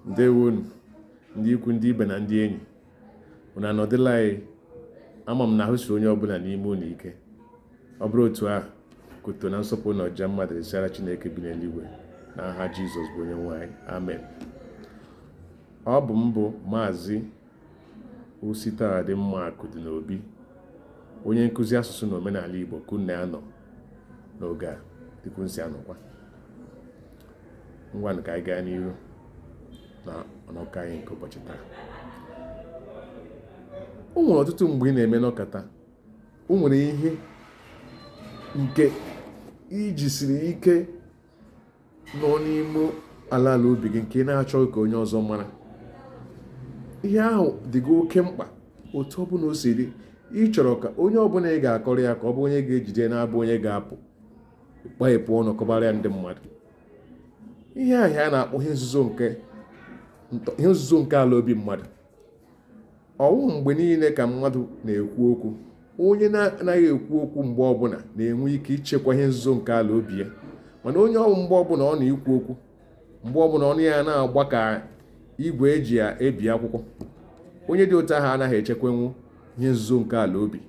Ndewonu ndị ikwu ndị ibe na ndị enyi unu anọdụla anyị. Ama m na ahụ siri onye ọbụla n'ime unu ike. Ọ bụrụ otu a, kuto na nsọpụrụ na ọja mmadụ resịara Chineke bi n'eluigwe n'aha Jizọs bụ onye nwe anyị. Amen. Ọ bụ mbụ Maazị Ositadịmma Akụdị n'Obi, onye nkụzi asụsụ na omenala Igbo kunna ya nọ n'oge a dịka nsi anọkwa. Ngwanụ ka anyị gaa n'ihu na ọnọkọ anyị nke ụbọchị taa. O nwere ọtụtụ mgbe ị na-eme n'ọkata, o nwere ihe nke iji siri ike nọ n'ime ala obi gị nke ị na-achọghị ka onye ọzọ mara. Ihe ahụ dị gị oke mkpa, otu ọbụla o si dị. Ị chọrọ ka onye ọbụla ị ga-akọrọ ya ka ọ bụ onye ga-ejide na-abụ onye ga-apụ kpahepụ ọnụ kọbara ya ndị mmadụ. Ihe ahụ a na-akpọ ihe nzuzo nke ala obi mmadụ. Ọwụ mgbe niile ka mmadụ na-ekwu okwu. Onye na-anaghị ekwu okwu mgbe ọbụla na-enwe ike ichekwa ihe nzuzo nke ala obi ya, mana onye ọbụ mgbe ọbụla ọ na-ekwu okwu, mgbe ọbụla ọnụ ya na-agba ka igwe eji ya ebi akwụkwọ, onye dị otu ahụ anaghị echekwanwu ihe nzuzo nke ala obi.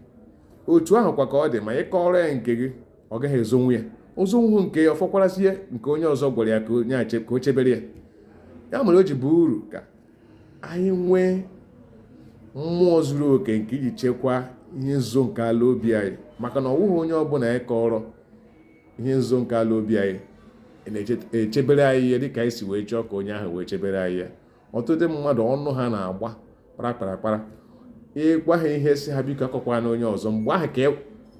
Otu ahụ kwa ka ọ dị ma ị kọrọ ya nke gị, ọ gaghị ezonwu ya. Ozonwu nke ya ọfọkwarazie nke onye ọzọ gwara ya ka o chebere ya. Ya mere o ji bụ uru ka anyị nwee mmụọ zuru oke nke iji chekwaa ihe nzuzo nke ala obi anyị, maka na ọ wụghị onye ọbụla anyị kọrọ ihe nzuzo nke ala obi anyị na-echebere anyị ya dịka anyị si wee chọọ ka onye ahụ wee chebere anyị ya. Ọtụtụ mmadụ ọnụ ha na-agba kparakparakpara. Ịgwa ha ihe si ha biko akọkwara na onye ọzọ, mgbe ahụ ka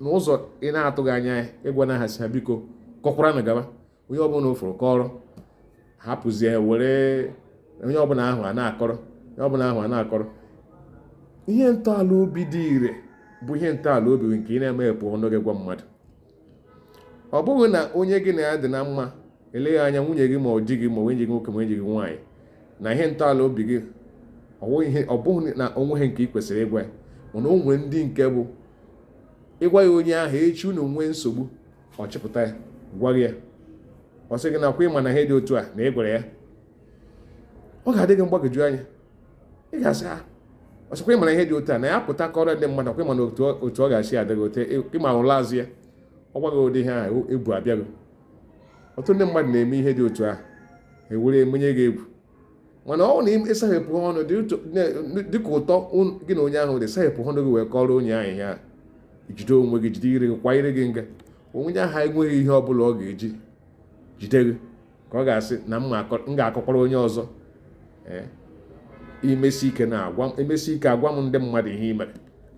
n'ụzọ ị na-atụghị anya ya ịgwa na ha si ha biko kọkwara na gaba. Onye ọbụla ofuru kọrọ, hapụzie were onye ọbụla ahụ a na-akọrọ. Ihe ntọala obi dị ire bụ ihe ntọala obi nke ị na-emepụ ọnụ gị gwa mmadụ. Ọ bụghị na onye gị na ya dị na mma, eleghị anya nwunye gị ma ọ di gị ma onye gị nwoke ma onye gị nwaanyị, na ihe ntọala obi gị ọ bụghị na onweghị nke ị kwesịrị ịgwa ya. Mana o nwere ndị nke bụ ịgwa ya onye ahụ echi unu nwee nsogbu, ọ chịpụta ya gwa gị ya. Ọ sị gị nakwa ịma na ihe dị otu a na ị gwara ya, ọ ga-adị gị mgbagwoju anya. Ị ga-asị ọ sịkwa ịma na ihe dị otu a na ya pụta kọrọ ndị mmadụ, kwa ịma na otu ọ ga-asị adịghị otu ịma ụla azụ ya, ọ gwaghị ụdị ihe ahụ ebu abịaghị. Ọtụtụ ndị mmadụ na-eme ihe dị otu ahụ, ewere emenye gị egwu. Mana ọ na-esaghepụ ọnụ dịka ụtọ gị na onye ahụ dị, saghepụ ọnụ gị wee kọrọ onye ahụ ya, jide onwe gị, jide ire gị, kwa ire gị nga. Onye ahụ enweghị ihe ọbụla ọ ga-eji jide gị ka ọ ga-asị na m ga-akọkwara onye ọzọ. Imesi ike agwa m ndị mmadụ ihe i mere,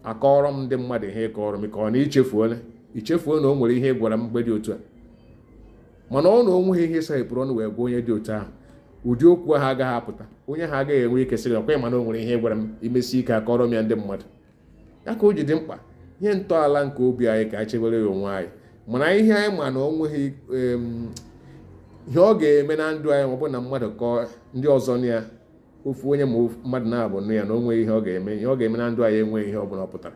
akọrọ m ndị mmadụ ihe ịkọrọ m, ka ọ na ichefuo na o nwere ihe ị gwara m mgbe dị otu a. Mana ọ na onweghị ihe saghepụrụ ọnụ wee gwa onye dị otu ahụ, ụdị okwu ahụ agaghị apụta. Onye ha agaghị enwe ike sịrị ọkwa mana o nwere ihe ị gwara m, imesi ike akọrọ m ya ndị mmadụ. Ya ka o ji dị mkpa ihe ntọala nke obi anyị ka anyị chebere ya onwe anyị. Mana ihe anyị ma na o nweghị ihe ọ ga-eme na ndụ anyị, ma ọ bụ na mmadụ kọọ ndị ọzọ na ya, ofu onye ma mmadụ na-abụ nụ ya, na o nweghị ihe ọ ga-eme na ndụ anyị enweghị ihe ọ bụla ọ pụtara.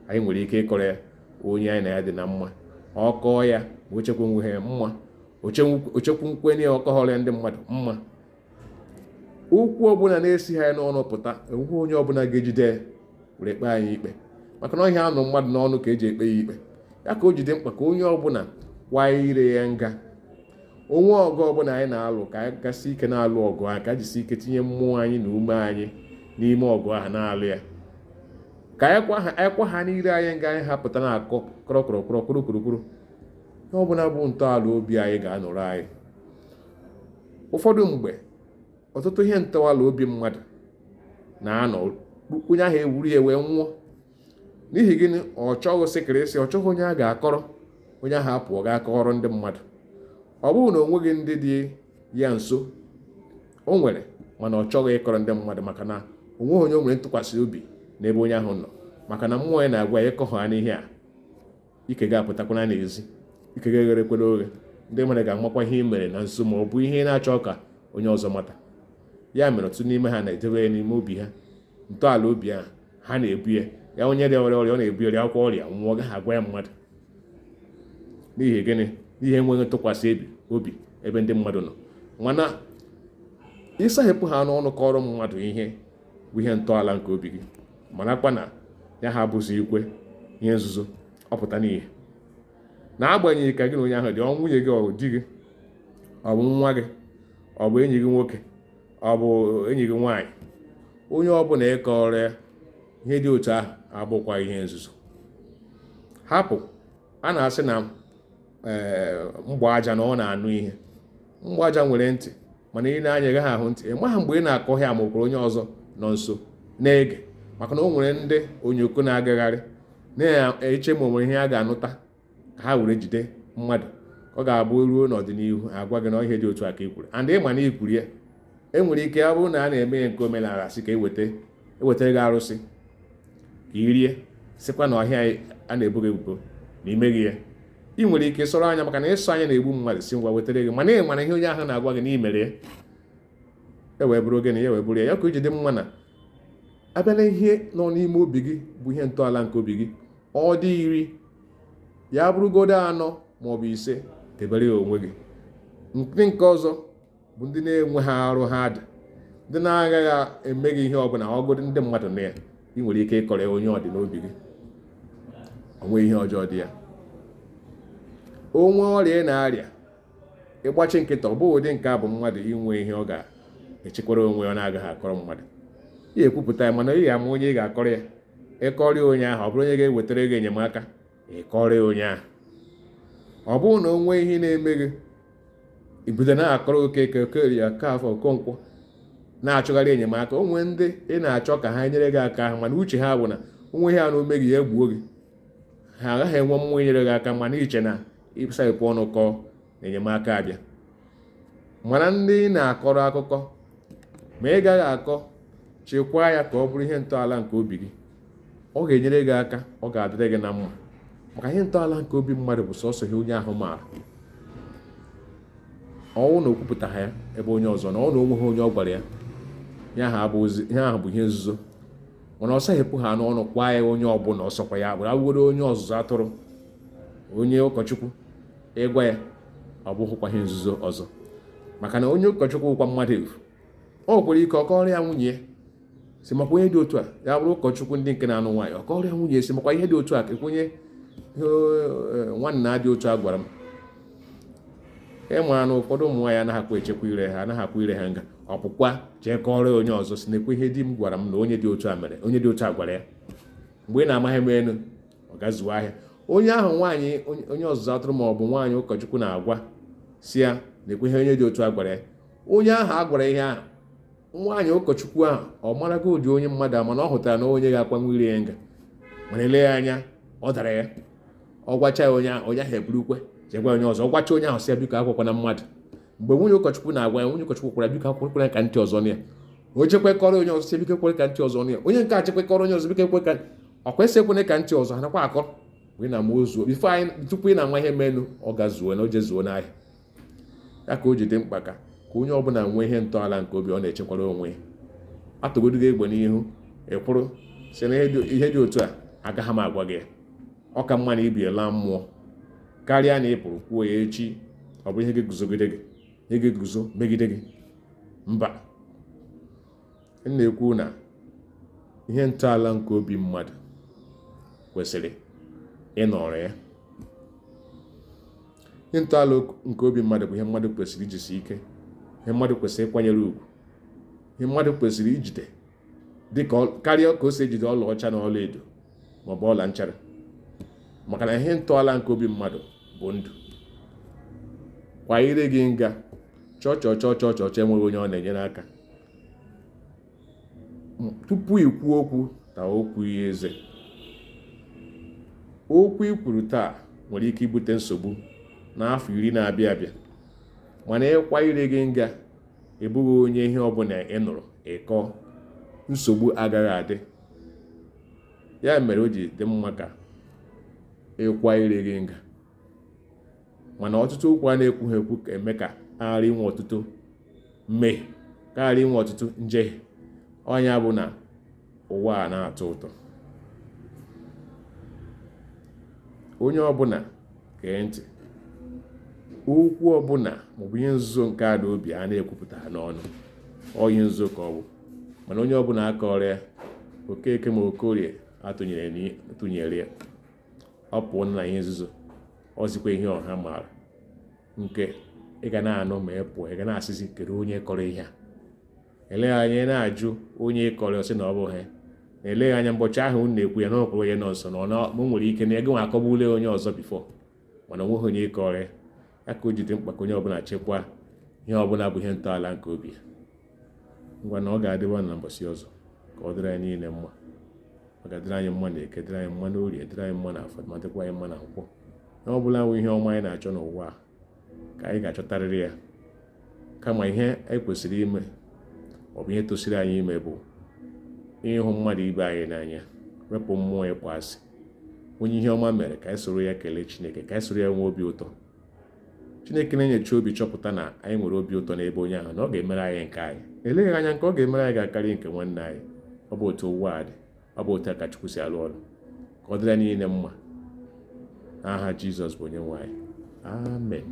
Anyị nwere ike ịkọrọ ya onye anyị na ya dị na mma, ọ kọọ ya ma o chekwa onwe ya mma, o chekwa nkwenye ya, ọ kọghọrọ ya ndị mmadụ mma. Okwu ọbụla na-esi ha n'ọnụ pụta, enweghị onye ọbụla ga-ejide were kpee anyị ikpe, maka na ọhịa anụ mmadụ n'ọnụ ka eji ekpe ya ikpe. Ya ka o jide mkpa ka onye ọbụla kwa ire ya nga. Onwe ọgụ ọbụla anyị na-alụ, ka anyị gasị ike na-alụ ọgụ ahụ, ka jisi ike tinye mmụọ anyị na ume anyị n'ime ọgụ ahụ na-alụ ya. Ka anyị kwa ha n'ire anyị nga, anyị hapụta na-akọ kọrọkọrọkọrọkọrọkọrọ. Ihe ọbụla bụ ntọala obi anyị ga-anọrọ anyị. Ụfọdụ mgbe ọtụtụ ihe ntọala obi mmadụ na-anọ, onye ahụ ewuru ya wee nwụọ. N'ihi gịnị? Ọ chọghị sịkịrịsị, ọ chọghị onye a ga-akọrọ, onye ahụ apụọ ga-akọrọ ndị mmadụ. Ọ bụghị na o nweghị ndị dị ya nso, o nwere, mana ọ chọghị ịkọrọ ndị mmadụ, maka na o nweghị onye o nwere ntụkwasị obi n'ebe onye ahụ nọ. Maka na mmụọ ya na-agwa ya ịkọghọ ha n'ihe a, ike ga-apụtakwana n'ezi, ike ga-egherekwere oghe. Ndị mmadụ ga-amakwa ihe i mere na nso, ma ọ bụ ihe ị na-achọ ka onye ọzọ mata. Ya mere ọtụtụ n'ime ha na-edebe ya n'ime obi ha, ntọala obi ahụ ha na-ebu ya onye dị ọrịa ọ na-ebu ya akwa ọrịa nwụọ, gaghị agwa ya mmadụ. N'ihi gịnị? Ihe enweghị ntụkwasị obi ebe ndị mmadụ nọ. Mana ịsahepụ ha n'ọnụ kọrọ mmadụ ihe bụ ihe ntọala nke obi gị, marakwa na ya ha abụzi ikwe ihe nzuzo ọpụta n'ihe. Na-agbanyeghị ka gị na onye ahụ dị, ọ nwunye gị, ọ di gị, ọ bụ nwa gị, ọ bụ enyi gị nwoke, ọ bụ enyi gị nwaanyị, onye ọbụla ịkọrọ ya ihe dị otu ahụ abụkwa ihe nzuzo. Hapụ. A na-asị na mgba aja na ọ na-anụ ihe. Mgba aja nwere ntị, mana ị na-anya gaghị ahụ ntị. Ị maha mgbe ị na-akọ ya ma onye ọzọ nọ nso na-ege, maka na o nwere ndị onyoko na-agagharị na-eche ma o nwere ihe a ga-anụta ka ha were jide mmadụ. Ọ ga-abụ ruo n'ọdịnihu agwa gị na ihe dị otu a ka i kwuru, and ịma na ikwuru ya. Enwere ike ọ bụrụ na a na-eme ya nke omenala sị ka ewetara gị arụsị ka i rie, sịkwa na ọhịa a na-ebo gị ebubo na imeghị ya. Ị nwere ike sọrọ anya, maka na ịsọ anya na-egbu mmadụ, si ngwa wetara gị, mana ị mana ihe onye ahụ na-agwa gị na imere ya, e wee bụrụ gị na ya wee bụrụ ya. Ya ka o ji dị mma na abịa na ihe nọ n'ime obi gị bụ ihe ntọala nke obi gị, ọ dị iri, ya bụrụgodo 4 maọbụ 5, debere ya onwe gị. Nke ọzọ bụ ndị na-enwe ha arụ ha dị, ndị na-agaghị eme gị ihe ọbụla, ọgụdị ndị mmadụ na ya. Ị nwere ike ịkọrọ onye ọ dị n'obi gị, onwe ihe ọjọọ dị ya. Onwe ọrịa ị na-arịa, ịgbachi nkịta, ọ bụghị ụdị nke a bụ mmadụ inwe ihe ọ ga-echekwara onwe ọ na-agaghị akọrọ mmadụ. Ị ekwupụta ya, mana ị ga-ama onye ị ga-akọrọ ya. Ịkọrịa onye ahụ, ọ bụrụ onye ga-ewetara gị enyemaka, ịkọrịa onye ahụ. Ọ bụrụ na onwe ihe na-eme gị, ibido na-akọrọ Okeke, Okorie, Okafọ, Okonkwo, na-achọgharị enyemaka. Onwe ndị ị na-achọ ka ha nyere gị aka ahụ, mana uche ha bụ na onwe ha na ome gị ya egbuo gị. Ha agaghị enwe mmụọ inyere gị aka, mana iche na ịsahepụ ọnụ kọọ na enyemaka abịa. Mana ndị ị na-akọrọ akụkọ, ma ị gaghị akọ, chekwaa ya ka ọ bụrụ ihe ntọala nke obi gị. Ọ ga-enyere gị aka, ọ ga-adịrị gị na mma, maka ihe ntọala nke obi mmadụ bụ sọsọ ihe onye ahụ maara. Ọnwụ na okwupụtaghị ya ebe onye ọzọ na ọ na onwe ha onye ọ gwara ya, ihe ahụ bụ ihe nzuzo. Mana ọ sahepụ ha n'ọnụ kwa ya onye ọbụla ọsọkwa ya, bụrụ awụrụ onye ọzụzụ atụrụ, onye ụkọchukwu, ịgwa ya, ọ bụghịkwa ihe nzuzo ọzọ. Maka na onye ụkọchukwu bụkwa mmadụ efu. O nwekwara ike ọ kọrọ ya nwunye ya, si makwa ihe dị otu a. Ya bụrụ ụkọchukwu ndị nke na-anụ nwaanyị, ọ kọrọ ya nwunye ya, si makwa ihe dị otu a, ka ekwenye nwanne na-adị otu a gwara m. Ịmara na ụfọdụ ụmụ nwaanyị anaghịkwa echekwa ire ha, anaghịkwa ire ha nga. Ọpụkwa jee kọrọ onye ọzọ, si na-ekwe ihe di m gwara m na onye dị otu a mere, onye dị otu a gwara ya. Mgbe ị na-amaghị m elu, ọ gazuo ahịa. Onye ahụ nwaanyị, onye ọzụzụ atụrụ ma ọ bụ nwaanyị ụkọchukwu na-agwa, si ya na-ekwe ihe onye dị otu a gwara ya. Onye ahụ a gwara ihe ahụ, nwaanyị ụkọchukwu ahụ, ọ marago ụdị onye mmadụ a, mana ọ hụtara na onye ga-akwanwu ire ya nga. Mana ele ya anya, ọ dara ya. Ọ gwacha ya onye ahụ eburukwe jegwa onye ọzọ. Ọ gwacha onye ahụ si ya, biko akwụkwana mmadụ. Mgbe nwunye ụkọchukwu na-agwa ya, nwunye ụkọchukwu kwara, biko akwụkwara ka ntị ọzọ ya. O chekwekọrọ onye ọzọ si, biko kwere ka ntị ọzọ ya. Onye nke a chekwekọrọ onye ọzọ, biko ekwe ka ọ kwesị ekwene ka ntị ọzọ, ha nakwa akọ wee na ma ozuo. Tupu ị na-ama ihe menu, ọ gazuo na o jezuo n'ahịa. Ya ka o ji dị mkpa ka onye ọbụla nwee ihe ntọala nke obi ọ na-echekwara onwe ya. Atụgodu gị egbe n'ihu, ịkwụrụ si na ihe dị otu a agaghị m agwa gị. Ọ ka mma na ibi ala mmụọ karịa na ị pụrụ kwuo ya echi ọ bụ ihe ga-eguzogide gị, ihe ga-eguzo megide gị. Mba, m na-ekwu na ihe ntọala nke obi mmadụ kwesịrị ịnọrọ ya. Ihe ntọala nke obi mmadụ bụ ihe mmadụ kwesịrị ijisi ike, ihe mmadụ kwesịrị ịkwanyere ugwu, ihe mmadụ kwesịrị ijide dịka karịa ka o si ejide ọlaọcha na ọla edo maọbụ ọla nchara. Maka na ihe ntọala nke obi mmadụ bụ ndụ. Kwa ire gị nga, chọọ enweghị onye ọ na-enyere aka. Tupu ikwu okwu ta okwu ya eze. Okwu i kwuru taa nwere ike ibute nsogbu n'afọ 10 na-abịa abịa. Mana ịkwa ire gị nga, ịbụghị onye ihe ọbụla ị nụrụ ịkọ, nsogbu agaghị adị. Ya mere o ji dị mma ka ịkwa ire gị nga. Mana ọtụtụ okwu a na-ekwughị ekwu ka eme ka ghara inwe ọtụtụ mmehie, ka ghara inwe ọtụtụ njehie. Ọnya bụ na ụwa a na-atọ ụtọ. Onye ọbụla gee ntị. Okwu ọbụla maọbụ ihe nzuzo nke ada obi a na-ekwupụta n'ọnụ, ọ ihe nzuzo ka ọ bụ. Mana onye ọbụla akọrọ ya Okeke ma Okorie atụnyere ya, ọ pụọ na ihe nzuzo, ọ zikwa ihe ọha maara nke ị ga na-anụ ma ị pụọ, ị ga na-asịzi kedu onye kọrọ ihe a. Eleghị anya na-ajụ onye kọrọ sị na ọ bụ ha. Na-eleghị anya mbọchị ahụ unu na-ekwu ya na ọkwụrụ onye nọ nso na ọ nwere ike na ego nwa akọgbule onye ọzọ bifọ, mana onweghị onye kọrọ ya. Ya ka o ji dị mkpa ka onye ọbụla chekwaa ihe ọbụla bụ ihe ntọala nke obi ya. Ngwa na ọ ga-adịwa na mbọsị ọzọ ka ọ dịrị anyị niile mma. Ọ ga-adịrị anyị mma na Eke, dịrị anyị mma na Orie, dịrị anyị mma na Afọ, ma dịkwa anyị mma na Nkwọ. Na ọ bụla bụ ihe ọma anyị na-achọ n'ụwa a ka anyị ga-achọtarịrị ya, kama ihe anyị kwesịrị ime ọ bụ ihe tosiri anyị ime bụ ịhụ mmadụ ibe anyị n'anya, wepụ mmụọ ịkpọ asị. Onye ihe ọma mere ka anyị soro ya kelee Chineke, ka anyị soro ya nwee obi ụtọ. Chineke na-enyechi obi chọpụta na anyị nwere obi ụtọ n'ebe onye ahụ, na ọ ga-emere anyị nke anyị. Eleghị anya nke ọ ga-emere anyị ga-akarị nke nwanne anyị. Ọ bụ otu ụwa a dị, ọ bụ otu a ka Chukwu si alụ ọrụ. Ka ọ dịrị anyị niile mma. N'aha Jizọs bụ Onyenwe anyị. Amen.